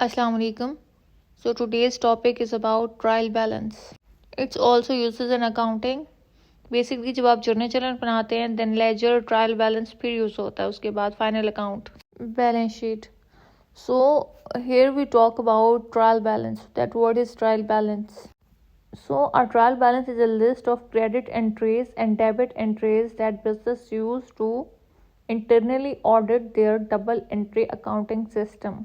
Assalamu alaikum. So today's topic is about trial balance. It's also used in accounting. Basically जब आप journal चलन बनाते हैं then ledger trial balance फिर use होता है उसके बाद final account balance sheet. So here we talk about trial balance. That what is trial balance? So a trial balance is a list of credit entries and debit entries that business use to internally audit their double entry accounting system.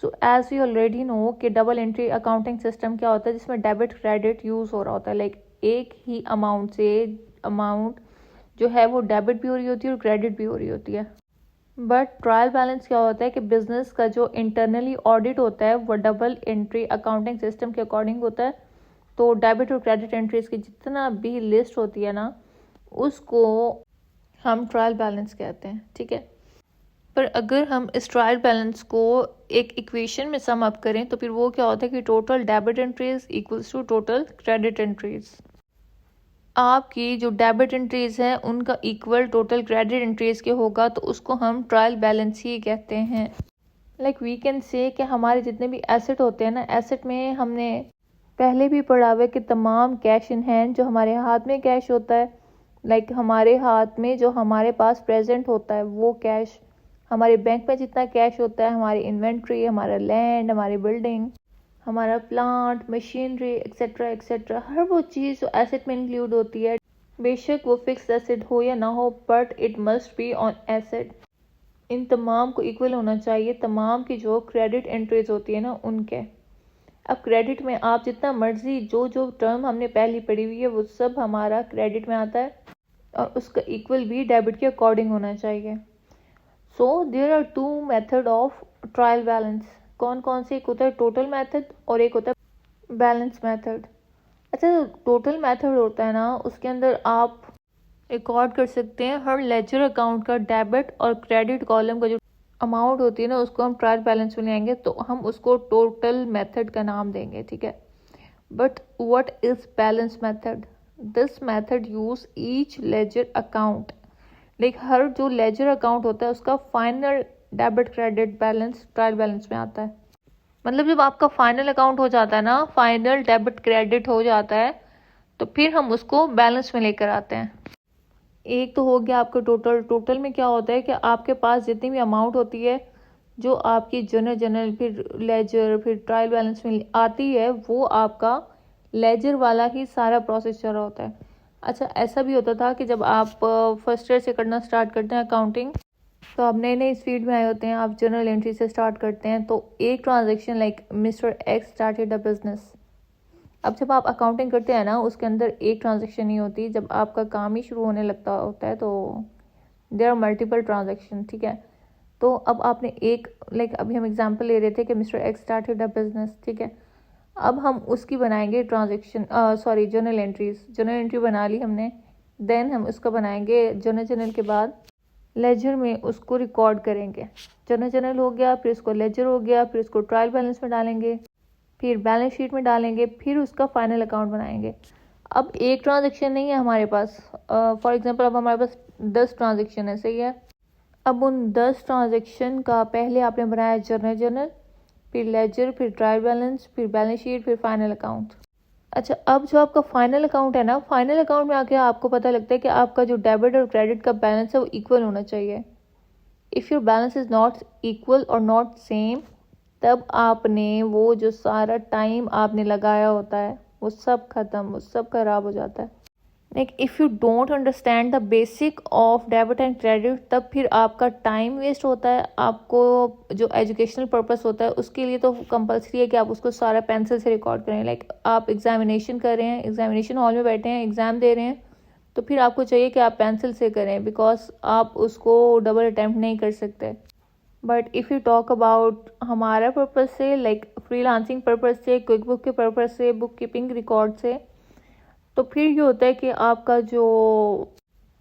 So as we already know कि double entry accounting system क्या होता है जिसमें debit credit use हो रहा होता है like एक ही अमाउंट से अमाउंट जो है वो डेबिट भी हो रही होती है और क्रेडिट भी हो रही होती है। बट ट्रायल बैलेंस क्या होता है कि बिजनेस का जो इंटरनली ऑडिट होता है वो डबल एंट्री अकाउंटिंग सिस्टम के अकॉर्डिंग होता है। तो डेबिट और क्रेडिट एंट्रीज की जितना भी लिस्ट होती है ना उसको हम ट्रायल बैलेंस कहते हैं, ठीक है। पर अगर हम इस ट्रायल बैलेंस को एक इक्वेशन में सम अप करें तो फिर वो क्या होता है कि total debit entries equals to total credit entries. आपकी जो डेबिट एंट्रीज हैं उनका इक्वल टोटल क्रेडिट एंट्रीज के होगा तो उसको हम ट्रायल बैलेंस ही कहते हैं। लाइक वी कैन से कि हमारे जितने भी एसेट होते हैं ना, एसेट में हमने पहले भी पढ़ा हुआ है कि तमाम कैश इन हैंड जो हमारे हाथ में कैश होता है, लाइक हमारे हाथ में जो हमारे पास प्रेजेंट होता है वो कैश, हमारे बैंक में जितना कैश होता है, हमारी इन्वेंट्री, हमारा लैंड, हमारी बिल्डिंग, हमारा प्लांट, मशीनरी एक्सेट्रा एक्सेट्रा, हर वो चीज़ जो एसेट में इंक्लूड होती है, बेशक वो फिक्स एसेट हो या ना हो but it must be on asset. इन तमाम को इक्वल होना चाहिए तमाम की जो क्रेडिट एंट्रीज होती है ना उनके। अब क्रेडिट में आप जितना मर्जी जो जो टर्म हमने पहली पढ़ी हुई है वो सब हमारा क्रेडिट में आता है और उसका इक्वल भी डेबिट के अकॉर्डिंग होना चाहिए। So there are two method of trial balance. कौन कौन से? एक होता है टोटल मेथड और एक होता है बैलेंस मेथड। अच्छा, टोटल मेथड होता है ना उसके अंदर आप रिकॉर्ड कर सकते हैं हर लेजर अकाउंट का डेबिट और क्रेडिट कॉलम का जो अमाउंट होती है ना उसको हम ट्रायल बैलेंस में लेंगे तो हम उसको टोटल मेथड का नाम देंगे, ठीक है। But what is balance method? This method use each ledger account, like हर जो लेजर अकाउंट होता है उसका final debit credit balance trial balance में आता है। मतलब जब आपका फाइनल अकाउंट हो जाता है ना, फाइनल डेबिट क्रेडिट हो जाता है तो फिर हम उसको बैलेंस में लेकर आते हैं। एक तो हो गया आपका टोटल। टोटल में क्या होता है कि आपके पास जितनी भी अमाउंट होती है जो आपकी जनरल फिर लेजर फिर ट्रायल बैलेंस में आती है वो आपका लेजर वाला ही सारा प्रोसेस चल रहा होता है। अच्छा, ऐसा भी होता था कि जब आप फर्स्ट ईयर से करना स्टार्ट करते हैं अकाउंटिंग तो आप नए नए इस फील्ड में आए होते हैं, आप जर्नल एंट्री से स्टार्ट करते हैं तो एक transaction like mister x started a business. अब जब आप अकाउंटिंग करते हैं ना उसके अंदर एक ट्रांजेक्शन नहीं होती, जब आपका काम ही शुरू होने लगता होता है तो देयर आर मल्टीपल ट्रांजेक्शन, ठीक है। तो अब आपने एक लाइक अभी हम एग्जांपल ले रहे थे कि mister x started a business, ठीक है। अब हम उसकी बनाएंगे transaction sorry journal entries. Journal entry बना ली हमने, देन हम उसका बनाएंगे जर्नल के बाद लेजर में उसको रिकॉर्ड करेंगे। जर्नल हो गया, फिर उसको लेजर हो गया, फिर उसको ट्रायल बैलेंस में डालेंगे, फिर बैलेंस शीट में डालेंगे, फिर उसका फाइनल अकाउंट बनाएंगे। अब एक ट्रांजेक्शन नहीं है हमारे पास, फॉर एग्जांपल अब हमारे पास 10 ट्रांजेक्शन है, सही है। अब उन 10 ट्रांजेक्शन का पहले आपने बनाया जर्नल, फिर लेजर, फिर ट्रायल बैलेंस, फिर बैलेंस शीट, फिर फाइनल अकाउंट। अच्छा, अब जो आपका फाइनल अकाउंट है ना, फाइनल अकाउंट में आके आपको पता लगता है कि आपका जो डेबिट और क्रेडिट का बैलेंस है वो इक्वल होना चाहिए। If your balance is not equal और नॉट सेम तब आपने वो जो सारा टाइम आपने लगाया होता है वो सब खत्म, वो सब खराब हो जाता है। Like if you don't understand the basic of debit and credit तब फिर आपका टाइम वेस्ट होता है। आपको जो एजुकेशनल पर्पस होता है उसके लिए तो कंपलसरी है कि आप उसको सारा पेंसिल से रिकॉर्ड करें। लाइक आप एग्जामिनेशन कर रहे हैं, एग्जामिनेशन हॉल में बैठे हैं, एग्ज़ाम दे रहे हैं तो फिर आपको चाहिए कि आप पेंसिल से करें बिकॉज आप उसको डबल अटैम्प्ट नहीं कर सकते। But if you talk about हमारा पर्पस से लाइक फ्रीलांसिंग पर्पस से, क्विक बुक के पर्पस से, बुक कीपिंग रिकॉर्ड से, तो फिर ये होता है कि आपका जो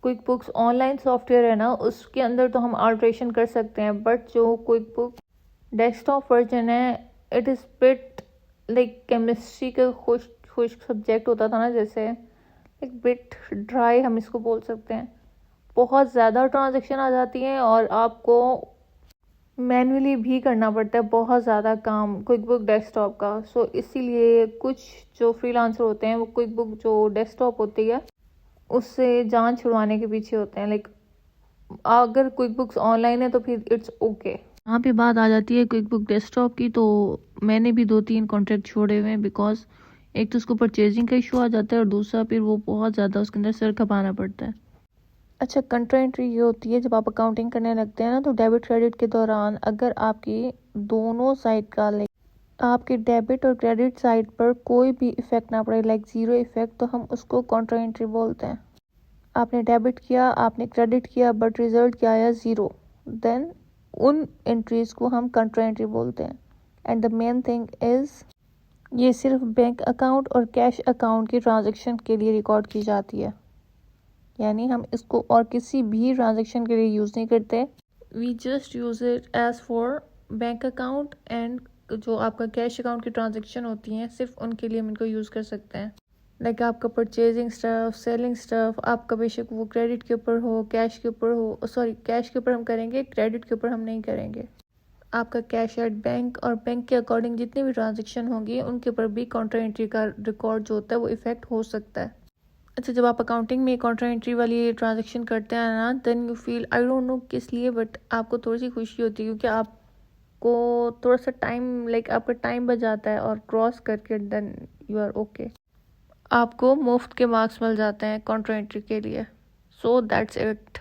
क्विक बुक्स ऑनलाइन सॉफ्टवेयर है ना उसके अंदर तो हम अल्ट्रेशन कर सकते हैं, बट जो क्विक बुक डेस्कटॉप वर्जन है it is bit like chemistry का खुश्क सब्जेक्ट होता था ना, जैसे एक बिट ड्राई हम इसको बोल सकते हैं। बहुत ज़्यादा ट्रांजेक्शन आ जाती हैं और आपको मैनुअली भी करना पड़ता है बहुत ज़्यादा काम क्विक बुक डेस्कटॉप का। सो इसीलिए कुछ जो फ्रीलांसर होते हैं वो क्विक बुक जो डेस्कटॉप होती है उससे जान छुड़वाने के पीछे होते हैं। लाइक अगर क्विक बुक्स ऑनलाइन है तो फिर इट्स ओके। यहाँ पे बात आ जाती है क्विक बुक डेस्कटॉप की, तो मैंने भी 2-3 कॉन्ट्रैक्ट छोड़े हुए हैं बिकॉज एक तो उसको परचेजिंग का इशू आ जाता है और दूसरा फिर वो बहुत ज़्यादा उसके अंदर सिर खपाना पड़ता है। अच्छा, कंट्रा एंट्री ये होती है जब आप अकाउंटिंग करने लगते हैं ना, तो डेबिट क्रेडिट के दौरान अगर आपकी दोनों साइड का लाइक आपके डेबिट और क्रेडिट साइड पर कोई भी इफेक्ट ना पड़े, लाइक ज़ीरो इफेक्ट, तो हम उसको कंट्रा एंट्री बोलते हैं। आपने डेबिट किया, आपने क्रेडिट किया, बट रिजल्ट क्या आया ज़ीरो, देन उन एंट्रीज को हम कंट्रा एंट्री बोलते हैं। And the main thing is ये सिर्फ बैंक अकाउंट और कैश अकाउंट की ट्रांजैक्शन के लिए रिकॉर्ड की जाती है, यानी हम इसको और किसी भी ट्रांजैक्शन के लिए यूज़ नहीं करते। We just use it as for bank account and जो आपका कैश अकाउंट की ट्रांजैक्शन होती हैं सिर्फ उनके लिए हम इनको यूज़ कर सकते हैं। लाइक आपका परचेजिंग स्टफ, सेलिंग स्टफ, आपका बेशक वो क्रेडिट के ऊपर हो, कैश के ऊपर हो, सॉरी कैश के ऊपर हम करेंगे, क्रेडिट के ऊपर हम नहीं करेंगे। आपका कैश एट बैंक और बैंक के अकॉर्डिंग जितनी भी ट्रांजैक्शन होंगी उनके ऊपर भी काउंटर एंट्री का रिकॉर्ड जो होता है वो इफेक्ट हो सकता है। अच्छा, जब आप अकाउंटिंग में काउंटर एंट्री वाली ट्रांजैक्शन करते हैं ना, then you feel, I don't know किस लिए, बट आपको थोड़ी सी खुशी होती है क्योंकि आपको थोड़ा सा टाइम, लाइक आपका टाइम बच जाता है और क्रॉस करके देन यू आर ओके। आपको मुफ्त के मार्क्स मिल जाते हैं काउंटर एंट्री के लिए। So that's it.